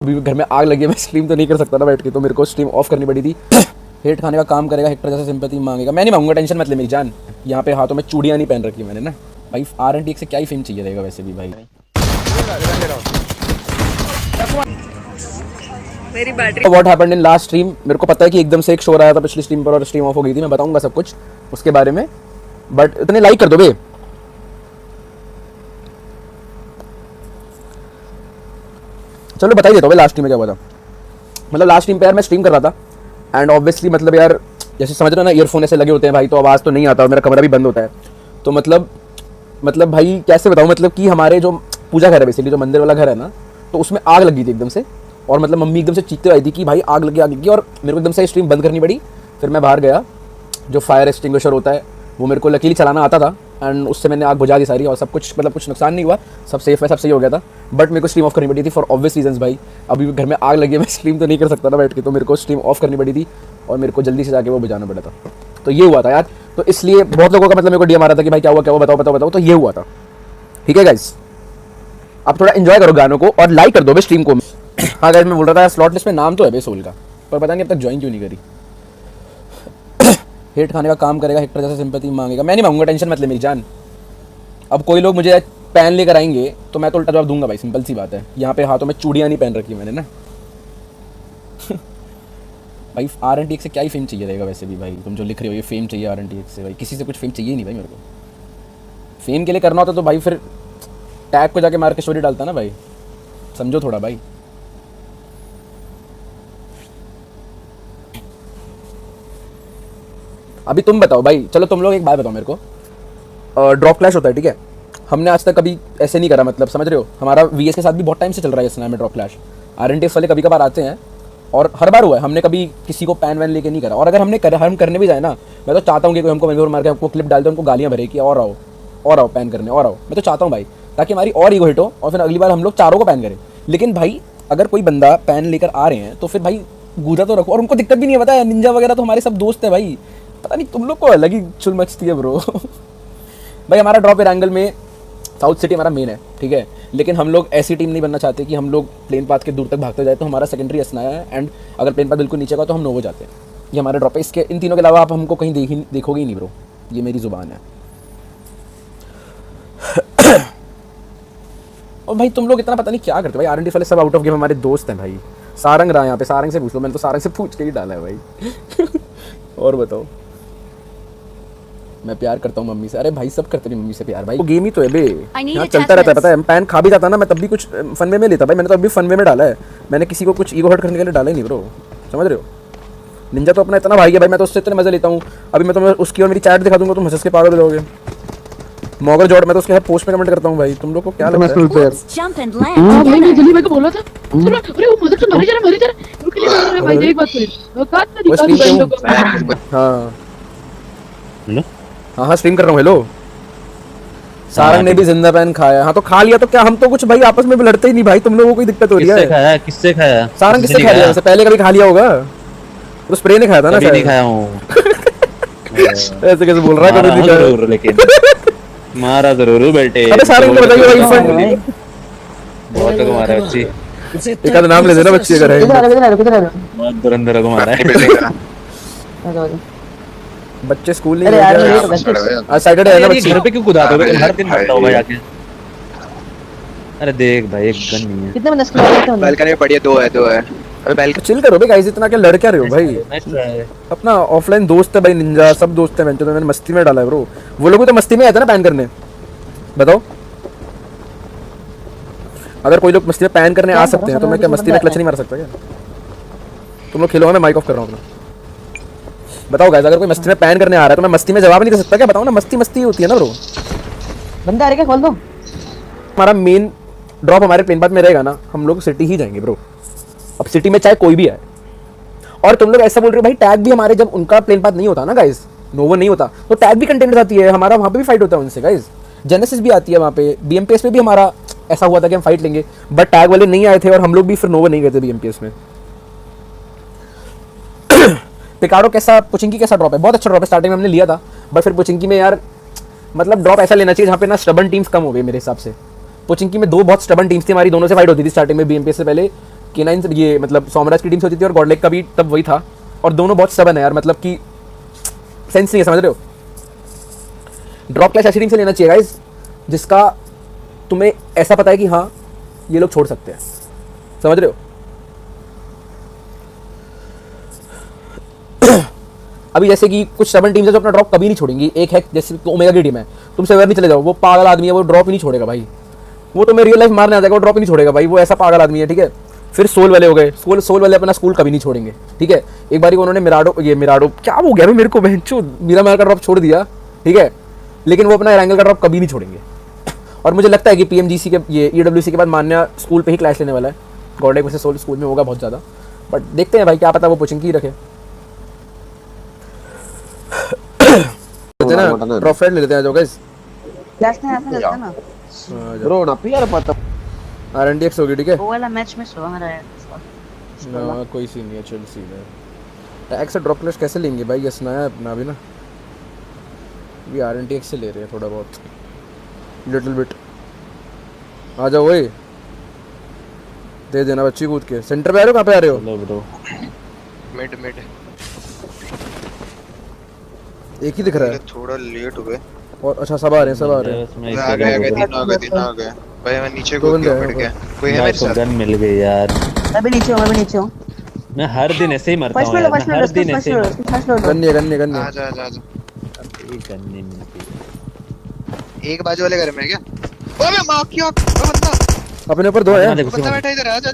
अभी घर में आग लगी है, मैं स्ट्रीम तो नहीं कर सकता ना बैठ के, तो मेरे को स्ट्रीम ऑफ करनी पड़ी थी। हेट खाने का काम करेगा, हेक्टर जैसे सिंपैथी मांगेगा। मैं नहीं मांगूंगा, टेंशन मत ले मेरी जान। यहाँ पे हाथों में चूड़ियाँ नहीं पहन रखी मैंने ना भाई। RNTX से क्या ही फेम चाहिए रहेगा वैसे भी भाई। मेरी battery what happened in last stream, मेरे को पता है कि एकदम से एक शोर आया था पिछली स्ट्रीम पर और स्ट्रीम ऑफ हो गई थी। मैं बताऊंगा सब कुछ उसके बारे में, बट इतने लाइक कर दो बे। चलो बता ही देता हूँ लास्ट स्ट्रीम में क्या हुआ था। मतलब लास्ट स्ट्रीम पे यार मैं स्ट्रीम कर रहा था एंड ऑब्वियसली मतलब यार जैसे समझ रहे हो ना, ईयरफोन ऐसे लगे होते हैं भाई, तो आवाज़ तो नहीं आता और मेरा कमरा भी बंद होता है। तो मतलब भाई कैसे बताऊँ, मतलब कि हमारे जो पूजा घर है बेसिकली, जो मंदिर वाला घर है ना, तो उसमें आग लगी थी एकदम से। और मतलब मम्मी एकदम से चीखते आई थी कि भाई आग लगी और मेरे को एकदम से स्ट्रीम बंद करनी पड़ी। फिर मैं बाहर गया, जो फायर एक्सटिंग्विशर होता है वो मेरे को लकीली चलाना आता था एंड उससे मैंने आग बुझा दी सारी और सब कुछ, मतलब कुछ नुकसान नहीं हुआ, सब सेफ है, सब सही हो गया था। बट मेरे को स्ट्रीम ऑफ करनी पड़ी थी फॉर ऑब्वियस रीजंस भाई। अभी घर में आग लगी है, मैं स्ट्रीम तो नहीं कर सकता ना बैठ के, तो मेरे को स्ट्रीम ऑफ करनी पड़ी थी और मेरे को जल्दी से जाके वो बुझाना पड़ा था। तो ये हुआ था यार। तो इसलिए बहुत लोगों का मतलब मेरे को DM आ रहा था कि भाई क्या हुआ बताओ। तो ये हुआ था, ठीक है गाइस। आप थोड़ा एंजॉय करो गानों को और लाइक कर दो भाई स्ट्रीम को। हाँ गाइस, मैं बोल रहा था स्लॉट लिस्ट में नाम तो है भाई सोल का, पर पता नहीं अब तक ज्वाइन क्यों नहीं करी। हेट खाने का काम करेगा, हेक्टर जैसे सिंपैथी मांगेगा। मैं नहीं मांगूंगा, टेंशन मत ले मेरी जान। अब कोई लोग मुझे पैन लेकर आएंगे तो मैं तो उल्टा जवाब दूंगा भाई, सिंपल सी बात है। यहाँ पे हाथों में चूड़ियाँ नहीं पहन रखी मैंने ना। भाई RNTX से क्या ही फेम चाहिए रहेगा वैसे भी भाई। तुम जो लिख रहे हो ये फेम चाहिए RNTX से, भाई किसी से कुछ फेम चाहिए ही नहीं भाई मेरे को। फेम के लिए करना होता तो भाई फिर टैग को जाके मार के स्टोरी डालता ना भाई, समझो थोड़ा भाई। अभी तुम बताओ भाई, चलो तुम लोग एक बात बताओ मेरे को। ड्रॉप क्लैश होता है ठीक है, हमने आज तक कभी ऐसे नहीं करा, मतलब समझ रहे हो। हमारा VS के साथ भी बहुत टाइम से चल रहा है इस नाम में ड्रॉप क्लैश। RNTX वाले कभी कभार आते हैं और हर बार हुआ है, हमने कभी किसी को पैन वैन लेके नहीं करा। और अगर हम करने भी जाए ना, मैं तो चाहता हूँ कि कोई हमको वेंगोर मार के हमको क्लिप डाल दे, हमको गालियाँ भरे कि और आओ पैन करने और आओ। मैं तो चाहता हूँ भाई, ताकि हमारी और ईगो हिट हो और फिर अगली बार हम लोग चारों को पैन करें। लेकिन भाई अगर कोई बंदा पैन लेकर आ रहे हैं तो फिर भाई गूदा तो रखो। और उनको दिक्कत भी नहीं है, पता है, निंजा वगैरह तो हमारे सब दोस्त है भाई। पता नहीं तुम लोग को अलग ही चुल मचती है ब्रो। भाई हमारा ड्रॉप एंगल में साउथ सिटी हमारा मेन है ठीक है, लेकिन हम लोग ऐसी टीम नहीं बनना चाहते कि हम लोग प्लेन पाथ के दूर तक भागते जाए। तो हमारा सेकेंडरी असनाया है एंड अगर प्लेन पाथ बिल्कुल नीचे का तो हम नोवो जाते हैं। ये हमारा ड्रॉप है। इसके इन तीनों के अलावा आप हमको कहीं देखोगे ही नहीं ब्रो, ये मेरी जुबान है। और भाई तुम लोग इतना पता नहीं क्या करते भाई। RNTX वाले सब आउट ऑफ गेम हमारे दोस्त हैं भाई। सारंग रहा यहाँ पे, सारंग से पूछ लो, मैंने तो सारंग से पूछ के ही डाला है भाई। और बताओ। मैं प्यार करता हूँ मम्मी से। अरे भाई सब करते हैं मम्मी से प्यार भाई, वो गेम ही तो है बे, यहाँ चलता रहता है पता है। पैन खा भी जाता ना, मैं तब भी कुछ फन वे में लेता भाई। मैंने तो अभी फन वे में डाला है, मैंने किसी को कुछ ईगो हर्ट करने के लिए डाला ही नहीं ब्रो, समझ रहे हो। निंजा तो अपना इतना भाई है भाई, मैं तो उससे इतने मजे लेता हूँ। अभी मैं तुम्हें उसकी और मेरी चैट दिखा दूंगा, तुम हंस के पागल हो जाओगे। मॉगर जॉर्ड, मैं तो उसके पोस्ट में कमेंट करता हूँ भाई। तुम लोग को क्या लगता है? हां भाई मैं दिल्ली भाई को बोला था। चलो अरे वो मदद से मरी जा रुक ले भाई, देख बात कर औकात में निकाल। हां हेलो, हाँ स्ट्रीम कर रहा हूँ। हेलो, सारंग ने भी जिंदा पैन खाया। हाँ तो खा लिया तो क्या, हम तो कुछ भाई आपस में भी लड़ते ही नहीं भाई। तुम लोगों को कोई दिक्कत हो रही है? किससे खाया? सारंग किससे खा लिया वैसे? पहले कभी खा लिया होगा तो स्प्रे ने खाया था ना। कभी नहीं खाया हूँ। ऐसे कैसे बोल रहा है? कभी नहीं खाया लेकिन मारा जरूर हूँ बेटे। अबे सारंग को बताइए भाई, फंड बहुत लोग मारा है बच्ची। एक आध नाम ले देना बच्ची अगर है। बहुत दुरंदर को मारा है। बच्चे स्कूल नहीं गए, आज सैटरडे है ना बच्चे। घर पे क्यों कूदा दोगे? हर दिन मरता होगा जाके। अरे देख भाई एक गन नहीं है। कितने बंदे स्क्वाड में? बालकनी में पड़ी है, दो है। अबे बैल्कनी चिल करो बे गाइस, इतना क्या लड़ क्या रहे हो भाई? अपना ऑफलाइन दोस्त है भाई, निंजा सब दोस्त है। मैंने मस्ती में डाला है ब्रो। वो लोग भी तो मस्ती में आते ना पैन करने। बताओ, अगर कोई लोग मस्ती में पैन करने आ सकते हैं तो मैं क्या मस्ती में क्लच नहीं मार सकता क्या? तुम लोग खेलो, मैं माइक ऑफ कर रहा हूँ अपना। बताओ गाइस, अगर कोई मस्ती में पैन करने आ रहा है तो मैं मस्ती में जवाब नहीं दे सकता क्या? बताओ ना, मस्ती होती है ना ब्रो। बंदा आ रहा है क्या? खोल दो। हमारा मेन ड्रॉप हमारे प्लेन पाथ में रहेगा ना, हम लोग सिटी ही जाएंगे ब्रो। अब सिटी में चाहे कोई भी है। और तुम लोग ऐसा बोल रहे हो भाई, टैग भी हमारे, जब उनका प्लेन पाथ नहीं होता ना गाइस, नोवो नहीं होता, तो टैग भी कंटेनर आती है हमारा, वहाँ पे भी फाइट होता है उनसे गाइस। जेनेसिस भी आती है वहाँ पे, BMPS में भी हमारा ऐसा हुआ था कि हम फाइट लेंगे, बट टैग वाले नहीं आए थे और हम लोग भी फिर नोवो नहीं गए थे BMPS में। पिकारो कैसा, पुचिंकी कैसा ड्रॉप है? बहुत अच्छा ड्रॉप है, स्टार्टिंग में हमने लिया था, बट फिर पुचिंकी में यार मतलब ड्रॉप ऐसा लेना चाहिए जहाँ पे ना स्टबन टीम्स कम हो गई मेरे हिसाब से। पुचिंकी में दो बहुत स्टबन टीम्स थी हमारी, दोनों से फाइट होती थी स्टार्टिंग में BMPS से पहले। K9 ये मतलब सोमराज की टीम से होती थी और गॉडलाइक का भी तब वही था, और दोनों बहुत सबन है यार, मतलब कि सेंस नहीं है, समझ रहे हो। ड्रॉप क्लैश ऐसी टीम से लेना चाहिए गाइस जिसका तुम्हें ऐसा पता है कि हाँ ये लोग छोड़ सकते हैं, समझ रहे हो। अभी जैसे कि कुछ 7 टीम्स है जो अपना ड्रॉप कभी नहीं छोड़ेंगी। एक है जैसे ओमेगा की टीम है, तुम सेवर नहीं चले जाओ, वो पागल आदमी है, वो ड्रॉप ही नहीं छोड़ेगा भाई, वो तो मैं रियल लाइफ मारने आ जाएगा, वो ड्रॉप ही नहीं छोड़ेगा भाई, वो ऐसा पागल आदमी है, ठीक है। फिर सोल वाले हो गए, सोल वाले अपना स्कूल कभी नहीं छोड़ेंगे, ठीक है। एक बार उन्होंने मिराडो क्या हो गया मेरे को बहनचोद, मीरामार का ड्रॉप छोड़ दिया, ठीक है, लेकिन वो अपना एरेंगल का ड्रॉप कभी नहीं छोड़ेंगे। और मुझे लगता है कि पीएमजीसी के ये ईडब्ल्यूसी के बाद मान्या स्कूल पे ही क्लैश लेने वाला है, गॉडलाइक वैसे सोल स्कूल में होगा बहुत ज़्यादा, बट देखते हैं भाई, क्या पता वो पुचिंग की रखे। ड्रॉप फाइट ले लेते हैं, जो गाइस क्लास में ऐसा लगता है ना ब्रो ना यार पता आरएनडीएक्स होगी, ठीक है। वो वाला मैच में स्लो हमारा है ना कोई सीन नहीं है, चिल सीन है। टैग से ड्रॉप क्लैश कैसे लेंगे भाई, ये सुनाया अपना भी ना, ये आरएनडीएक्स से ले रहे हैं थोड़ा बहुत, लिटिल बिट। आ जाओ ओए, दे देना बच्ची कूद के। सेंटर पे आ रहे हो, कहाँ पे आ रहे हो? चलो ब्रो, मिड मिड एक ही दिख रहा है, थोड़ा लेट हो गए। और अच्छा सब आ रहे हैं, सब आ रहे हैं। उसमें आ गए तीन आ गए भाई, मैं नीचे दो कूद बंदे गया, हैं मिड गया। कोई है मेरे मेरे साथ? गन मिल गई यार। मैं भी नीचे हूं मैं हर दिन ऐसे ही मरता फर्स्ट हूँ में यार, फर्स्ट मैं में हर दिन ऐसे ही मरता फर्स्ट में गन्ने गन्ने गन्ने आ जा जा जा। हूँ। एक गन नहीं मिलती है। एक बाजू वाले घर में है क्या? ओए मां की आंख, ओ बंदा अपने ऊपर दो है, हाँ, देखो, बंदा बैठा इधर, आ जा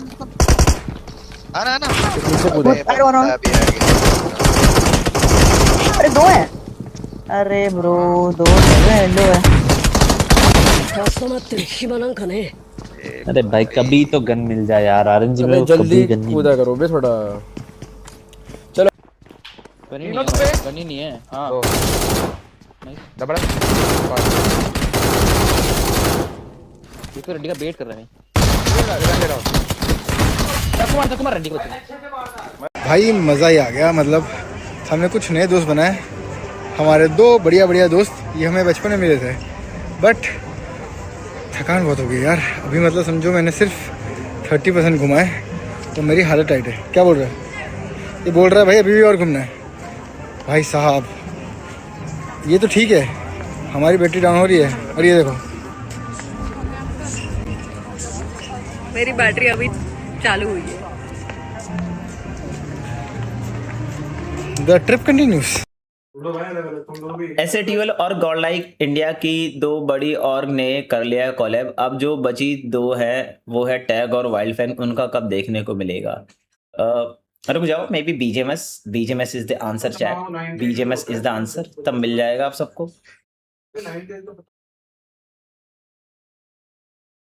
आना आना। नीचे कूदा। अरे बंदा भी आ गया। अरे दो है, अरे ब्रो दो है, दो है। अरे भाई कभी तो गन मिल जाए यार, आरएनजी में अबे उसको जल्दी भी गन नहीं कूदा करो बे थोड़ा। चलो गनी नहीं है। हाँ दबड़ा ये तो रंडी का वेट कर रहे हैं। कुमार रंडी को भाई मज़ा ही आ गया। मतलब हमने कुछ नए दोस्त बनाए, हमारे दो बढ़िया बढ़िया दोस्त, ये हमें बचपन में मिले थे, बट थकान बहुत हो गई यार। अभी मतलब समझो मैंने सिर्फ 30% घुमा है तो मेरी हालत टाइट है। क्या बोल रहा है ये? बोल रहा है भाई अभी भी और घूमना है। भाई साहब ये तो ठीक है, हमारी बैटरी डाउन हो रही है, और ये देखो मेरी बैटरी अभी चालू हुई है। The trip continuous. एसएटीएल और गॉडलाइक इंडिया की दो बड़ी ऑर्ग ने कर लिया कॉलैब। अब जो बची दो है वो है टैग और वाइल्ड फैंग। उनका कब देखने को मिलेगा? रुक जाओ, may be BJMS is the answer chat. BJMS is the answer, तब मिल जाएगा आप सबको।